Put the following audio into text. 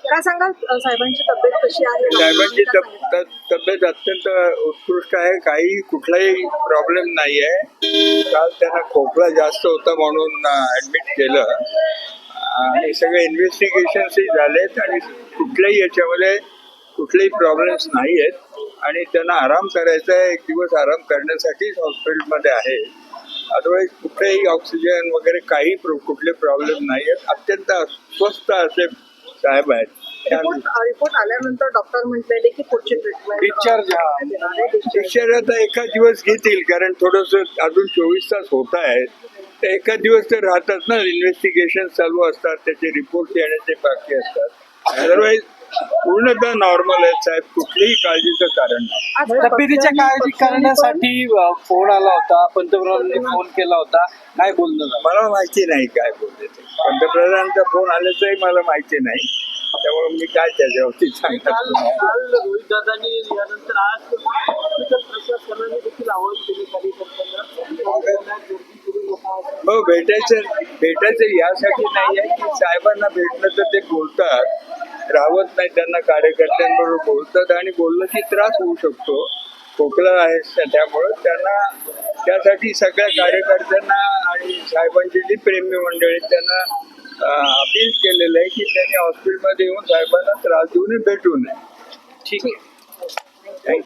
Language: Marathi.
काय सांगाल साहेबांची तब्येत कशी आहे? साहेबांची तब्येत अत्यंत उत्कृष्ट आहे. काही कुठलाही प्रॉब्लेम नाही आहे. काल त्यांना खोकला जास्त होता म्हणून ऍडमिट केलं आणि सगळे इन्व्हेस्टिगेशन्सही झालेत आणि कुठल्याही याच्यामध्ये कुठलेही प्रॉब्लेम्स नाही आहेत आणि त्यांना आराम करायचा आहे. 1 दिवस आराम करण्यासाठीच हॉस्पिटलमध्ये आहे. अदरवाईज कुठलेही ऑक्सिजन वगैरे काही कुठले प्रॉब्लेम नाही आहेत. अत्यंत स्वस्थ असे साहेब आहेत. रिपोर्ट आल्यानंतर डॉक्टर म्हटलेले की पुढची ट्रीटमेंट डिस्चार्ज आता एका दिवस घेतील कारण थोडस अजून 24 तास होत आहेत. तर एका दिवस तर राहतात ना, इन्व्हेस्टिगेशन चालू असतात, त्याचे रिपोर्ट येण्याचे बाकी असतात. अदरवाईज पूर्णतः नॉर्मल आहेत साहेब, कुठलीही काळजीचं कारण नाही. तब्येतीच्या काळजी करण्यासाठी फोन आला होता, पंतप्रधानांनी फोन केला होता, काय बोलणं झालं? मला माहिती नाही काय बोलले ते. पंतप्रधानांचा फोन आल्याचंही मला माहिती नाही, त्यामुळे मी काय त्याच्यावरती सांगतात. रोहित दादांनी यानंतर आज हॉस्पिटल प्रशासनाने देखील आवाहन केले कार्यकर्त्यांना. हो, भेटायचं यासाठी नाही आहे की साहेबांना भेटलं तर ते बोलतात, राहत नाही, त्यांना कार्यकर्त्यांबरोबर बोलतात आणि बोललं की त्रास होऊ शकतो. खोकला आहे त्यामुळं त्यांना, त्यासाठी सगळ्या कार्यकर्त्यांना आणि साहेबांची जी प्रेमी मंडळी त्यांना अपील केलेलं आहे की त्यांनी हॉस्पिटलमध्ये येऊन साहेबांना त्रास देऊ नये, भेटू नये. ठीक आहे.